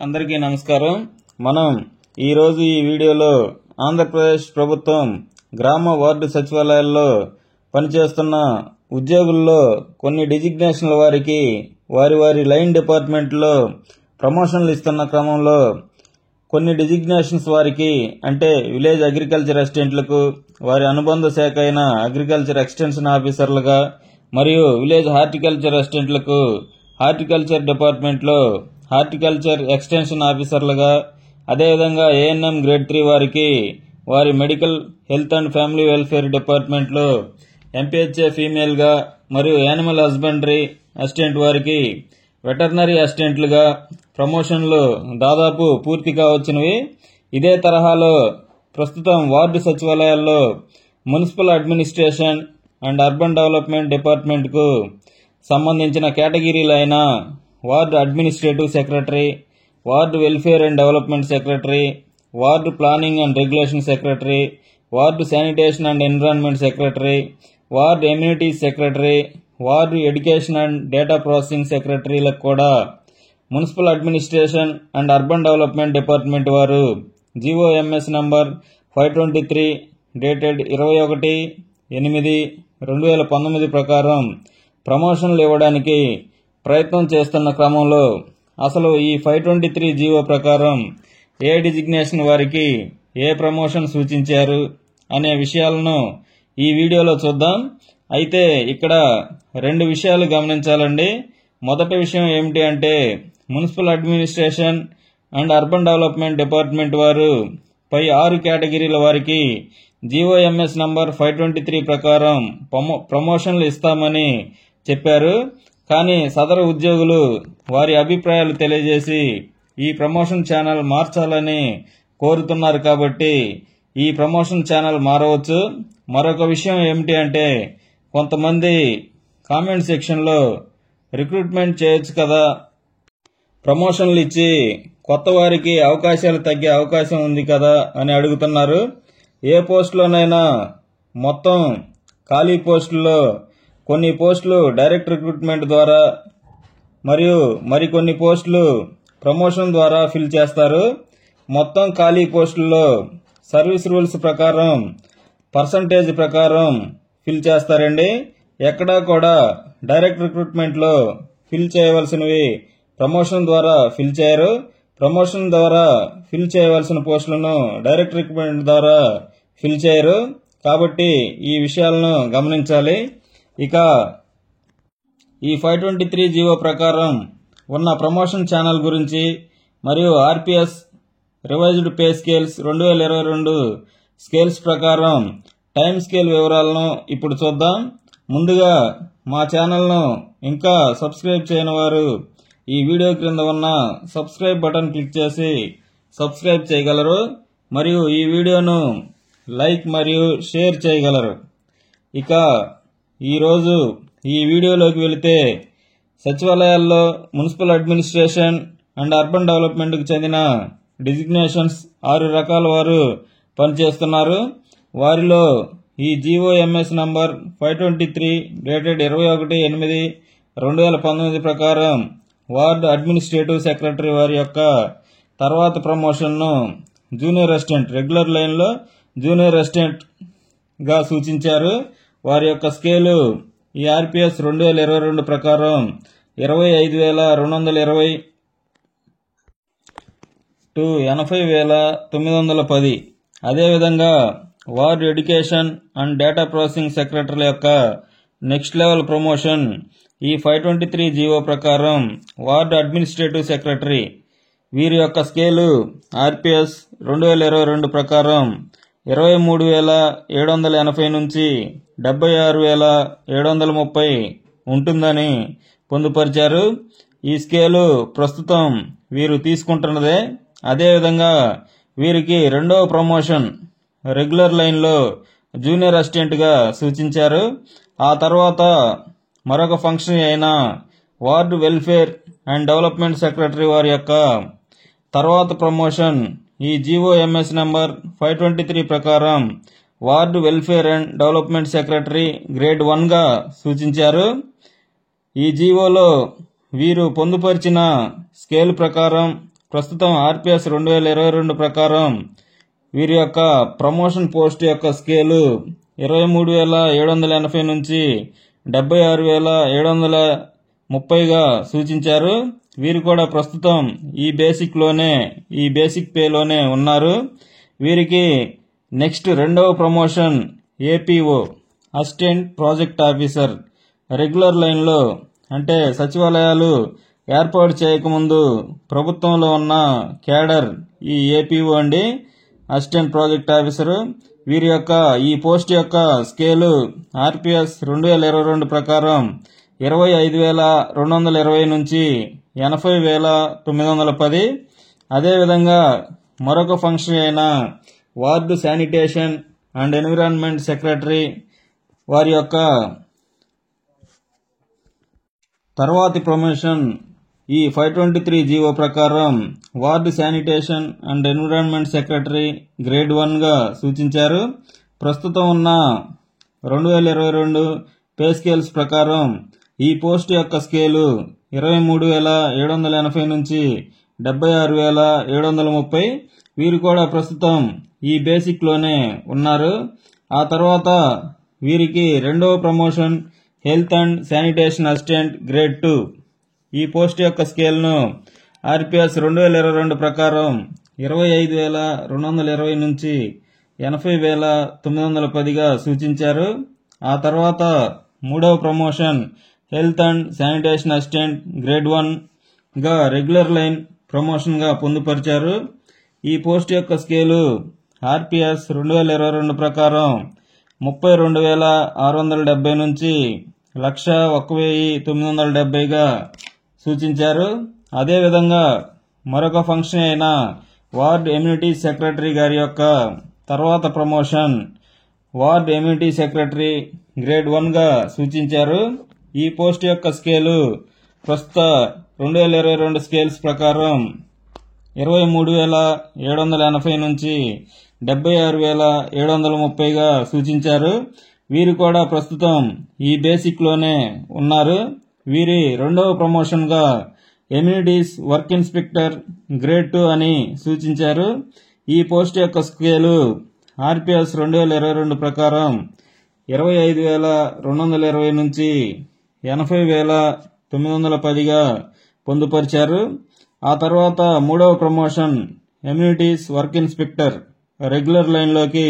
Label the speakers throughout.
Speaker 1: అందరికీ నమస్కారం. మనం ఈరోజు ఈ వీడియోలో ఆంధ్రప్రదేశ్ ప్రభుత్వం గ్రామ వార్డు సచివాలయాల్లో పనిచేస్తున్న ఉద్యోగుల్లో కొన్ని డిజిగ్నేషన్ల వారికి వారి లైన్ డిపార్ట్మెంట్లో ప్రమోషన్లు ఇస్తున్న క్రమంలో కొన్ని డిజిగ్నేషన్స్ వారికి అంటే విలేజ్ అగ్రికల్చర్ అసిస్టెంట్లకు వారి అనుబంధ శాఖ అయిన అగ్రికల్చర్ ఎక్స్టెన్షన్ ఆఫీసర్లుగా మరియు విలేజ్ హార్టికల్చర్ అసిస్టెంట్లకు హార్టికల్చర్ డిపార్ట్మెంట్లో హార్టికల్చర్ ఎక్స్టెన్షన్ ఆఫీసర్లుగా, అదేవిధంగా ఏఎన్ఎం గ్రేడ్ 3 వారికి వారి medical health and family welfare డిపార్ట్మెంట్లో ఎంపీహెచ్ఏ ఫీమేల్గా మరియు యానిమల్ హస్బెండరీ అసిస్టెంట్ వారికి వెటర్నరీ అసిస్టెంట్లుగా ప్రమోషన్లు దాదాపు పూర్తి కావచ్చినవి. ఇదే తరహాలో ప్రస్తుతం వార్డు సచివాలయాల్లో municipal administration and urban development డిపార్ట్మెంట్కు సంబంధించిన కేటగిరీలు అయిన ward administrative secretary, ward welfare and development secretary, ward planning and regulation secretary, ward sanitation and environment secretary, ward amenities secretary, ward education and data processing సెక్రటరీలకు కూడా municipal administration and urban development department వారు GOMS number 523 dated 21/8/2019 ప్రకారం ప్రమోషన్లు ఇవ్వడానికి ప్రయత్నం చేస్తున్న క్రమంలో అసలు ఈ 523 జీవో ప్రకారం ఏ డిజిగ్నేషన్ వారికి ఏ ప్రమోషన్ సూచించారు అనే విషయాలను ఈ వీడియోలో చూద్దాం. అయితే ఇక్కడ రెండు విషయాలు గమనించాలండి. మొదటి విషయం ఏమిటి అంటే municipal administration and urban development department వారు పై 6 కేటగిరీల వారికి జీఓఎంఎస్ నంబర్ 523 ప్రకారం ప్రమోషన్లు ఇస్తామని చెప్పారు. కానీ సదరు ఉద్యోగులు వారి అభిప్రాయాలు తెలియజేసి ఈ ప్రమోషన్ ఛానల్ మార్చాలని కోరుతున్నారు. కాబట్టి ఈ ప్రమోషన్ ఛానల్ మారవచ్చు. మరొక విషయం ఏమిటి అంటే కొంతమంది కామెంట్ సెక్షన్లో రిక్రూట్మెంట్ చేయొచ్చు కదా, ప్రమోషన్లు ఇచ్చి కొత్త వారికి అవకాశాలు తగ్గే అవకాశం ఉంది కదా అని అడుగుతున్నారు. ఏ పోస్టులోనైనా మొత్తం ఖాళీ పోస్టుల్లో కొన్ని పోస్టులు డైరెక్ట్ రిక్రూట్మెంట్ ద్వారా మరియు మరికొన్ని పోస్టులు ప్రమోషన్ ద్వారా ఫిల్ చేస్తారు. మొత్తం ఖాళీ పోస్టుల్లో సర్వీస్ రూల్స్ ప్రకారం పర్సంటేజ్ ప్రకారం ఫిల్ చేస్తారండి. ఎక్కడా కూడా డైరెక్ట్ రిక్రూట్మెంట్లో ఫిల్ చేయవలసినవి ప్రమోషన్ ద్వారా ఫిల్ చేయరు. ప్రమోషన్ ద్వారా ఫిల్ చేయవలసిన పోస్టులను డైరెక్ట్ రిక్రూట్మెంట్ ద్వారా ఫిల్ చేయరు. కాబట్టి ఈ విషయాలను గమనించాలి. ఇక ఈ 523 జీవో ప్రకారం ఉన్న ప్రమోషన్ ఛానల్ గురించి మరియు RPS revised pay scales 2022 scales ప్రకారం టైం స్కేల్ వివరాలను ఇప్పుడు చూద్దాం. ముందుగా మా ఛానల్ను ఇంకా సబ్స్క్రైబ్ చేయని వారు ఈ వీడియో క్రింద ఉన్న సబ్స్క్రైబ్ బటన్ క్లిక్ చేసి సబ్స్క్రైబ్ చేయగలరు మరియు ఈ వీడియోను లైక్ మరియు షేర్ చేయగలరు. ఇక ఈరోజు ఈ వీడియోలోకి వెళితే సచివాలయాల్లో మున్సిపల్ అడ్మినిస్ట్రేషన్ అండ్ అర్బన్ డెవలప్మెంట్కు చెందిన డిజిగ్నేషన్స్ 6 రకాల వారు పనిచేస్తున్నారు. వారిలో ఈ జీఓఎంఎస్ నంబర్ 523 డేటెడ్ 21/8/2019 ప్రకారం వార్డు అడ్మినిస్ట్రేటివ్ సెక్రటరీ వారి యొక్క తర్వాత ప్రమోషన్ను జూనియర్ అసిస్టెంట్ రెగ్యులర్ లైన్లో జూనియర్ అసిస్టెంట్ గా సూచించారు. వారి యొక్క స్కేలు ఈ ఆర్పిఎస్ 2022 ప్రకారం 25,220 టు 80,910. అదేవిధంగా ward education and data processing సెక్రటరీల యొక్క నెక్స్ట్ లెవెల్ ప్రమోషన్ ఈ 523 జీవో ప్రకారం వార్డు అడ్మినిస్ట్రేటివ్ సెక్రటరీ వీరి యొక్క స్కేలు ఆర్పిఎస్ 2022 ప్రకారం 23,780 నుంచి 76,730 ఉంటుందని పొందుపరిచారు. ఈ స్కేలు ప్రస్తుతం వీరు తీసుకుంటున్నదే. అదేవిధంగా వీరికి రెండవ ప్రమోషన్ రెగ్యులర్ లైన్లో జూనియర్ అసిస్టెంట్గా సూచించారు. ఆ తర్వాత మరొక ఫంక్షన్ అయిన ward welfare and development secretary వారి యొక్క తర్వాత ప్రమోషన్ ఈ జీఓఎంఎస్ నంబర్ 523 ప్రకారం ward welfare and development secretary grade 1గా సూచించారు. ఈ జీవోలో వీరు పొందుపరిచిన స్కేల్ ప్రకారం ప్రస్తుతం ఆర్పిఎస్ 2022 ప్రకారం వీరి యొక్క ప్రమోషన్ పోస్ట్ యొక్క స్కేలు 23,780 నుంచి 76,730గా సూచించారు. వీరు కూడా ప్రస్తుతం ఈ బేసిక్ పేలోనే ఉన్నారు. వీరికి నెక్స్ట్ రెండవ promotion APO assistant project officer regular లైన్లో, అంటే సచివాలయాలు ఏర్పాటు చేయకముందు ప్రభుత్వంలో ఉన్న క్యాడర్ ఈ ఏపీఓ అండి, అసిస్టెంట్ ప్రాజెక్ట్ ఆఫీసర్. వీరి యొక్క ఈ పోస్ట్ యొక్క స్కేలు ఆర్పిఎస్ 2022 ప్రకారం 25,220 నుంచి 80,910. అదేవిధంగా మరొక ఫంక్షన్ అయిన ward sanitation and environment secretary వారి యొక్క తర్వాతి ప్రమోషన్ ఈ 523 జీవో ప్రకారం ward sanitation and environment secretary grade 1గా సూచించారు. ప్రస్తుతం ఉన్న 2022 పే స్కేల్స్ ప్రకారం ఈ పోస్ట్ యొక్క స్కేలు 23,780 నుంచి 76,730. వీరు కూడా ప్రస్తుతం ఈ బేసిక్లోనే ఉన్నారు. ఆ తర్వాత వీరికి రెండవ promotion health and sanitation assistant grade 2. ఈ పోస్ట్ యొక్క స్కేల్ను ఆర్పిఎస్ 2022 ప్రకారం 25,220 నుంచి 80,910గా సూచించారు. ఆ తర్వాత మూడవ promotion health and sanitation assistant grade 1గా రెగ్యులర్ లైన్ ప్రమోషన్గా పొందుపరిచారు. ఈ పోస్ట్ యొక్క స్కేలు ఆర్పిఎస్ 2022 ప్రకారం 32,670 నుంచి 101,970గా సూచించారు. అదేవిధంగా మరొక ఫంక్షన్ అయిన వార్డ్ ఎమ్యూనిటీ సెక్రటరీ గారి యొక్క తర్వాత ప్రమోషన్ వార్డ్ ఎమ్యూనిటీ సెక్రటరీ గ్రేడ్ 1గా సూచించారు. ఈ పోస్ట్ యొక్క స్కేలు ప్రస్తుత 2022 స్కేల్స్ ప్రకారం 23,780 నుంచి 76,730గా సూచించారు. వీరు కూడా ప్రస్తుతం ఈ బేసిక్లోనే ఉన్నారు. వీరి రెండవ ప్రమోషన్గా ఎమ్యూనిటీస్ వర్క్ ఇన్స్పెక్టర్ గ్రేడ్ 2 అని సూచించారు. ఈ పోస్ట్ యొక్క స్కేలు ఆర్పిఎస్ 2022 ప్రకారం 25,220 నుంచి 80,910గా పొందుపరిచారు. ఆ తర్వాత మూడవ promotion amenities work inspector regular లైన్లోకి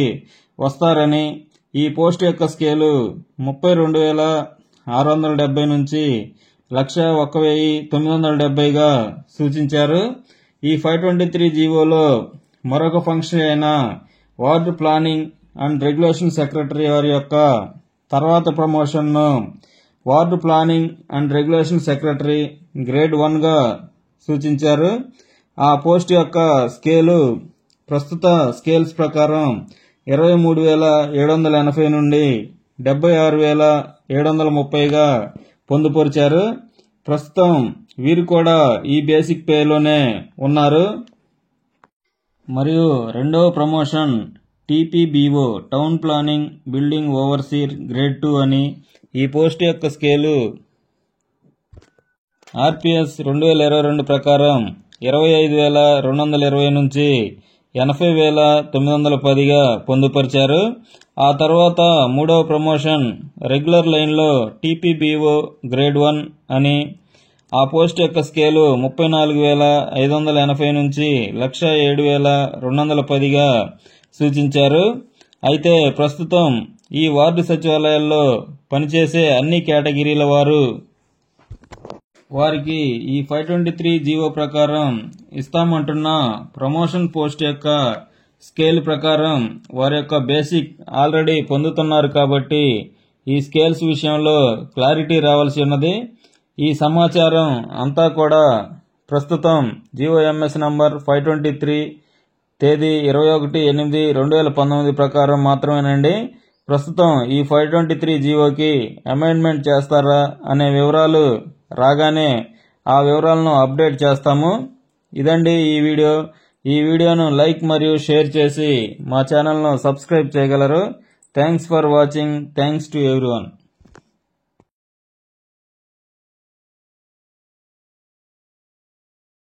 Speaker 1: వస్తారని, ఈ పోస్ట్ యొక్క స్కేలు 32,670 నుంచి 101,970గా సూచించారు. ఈ 523 జీవోలో మరొక ఫంక్షన్ అయిన ward planning and regulation secretary వారి యొక్క తర్వాత ప్రమోషన్ను ward planning and regulation secretary grade 1గా సూచించారు. ఆ పోస్ట్ యొక్క స్కేలు ప్రస్తుత స్కేల్స్ ప్రకారం 23,780 నుండి 76,730గా పొందుపరిచారు. ప్రస్తుతం వీరు కూడా ఈ బేసిక్ పేలోనే ఉన్నారు. మరియు రెండవ promotion TPBO town planning building overseer grade 2 అని, ఈ పోస్ట్ యొక్క స్కేలు ఆర్పిఎస్ 2022 ప్రకారం 25,220 నుంచి 80,910గా పొందుపరిచారు. ఆ తర్వాత మూడవ ప్రమోషన్ రెగ్యులర్ లైన్లో టీపీబీఓ గ్రేడ్ 1 అని, ఆ పోస్ట్ యొక్క స్కేలు 34,580 నుంచి 107,210గా సూచించారు. అయితే ప్రస్తుతం ఈ వార్డు సచివాలయాల్లో పనిచేసే అన్ని కేటగిరీల వారికి ఈ 523 జీవో ప్రకారం ఇస్తామంటున్న ప్రమోషన్ పోస్ట్ యొక్క స్కేల్ ప్రకారం వారి యొక్క బేసిక్ ఆల్రెడీ పొందుతున్నారు. కాబట్టి ఈ స్కేల్స్ విషయంలో క్లారిటీ రావాల్సి ఉన్నది. ఈ సమాచారం అంతా కూడా ప్రస్తుతం జీఓఎంఎస్ నంబర్ 523 తేదీ 21/8/2019 ప్రకారం మాత్రమేనండి. ప్రస్తుతం ఈ 523 జీవోకి అమెండ్మెంట్ చేస్తారా అనే వివరాలు రాగానే ఆ వివరాలను అప్డేట్ చేస్తాము. ఇదండి ఈ వీడియో. ఈ వీడియోను లైక్ మరియు షేర్ చేసి మా ఛానల్ను సబ్స్క్రైబ్ చేయగలరు. Thanks for watching. Thanks to everyone.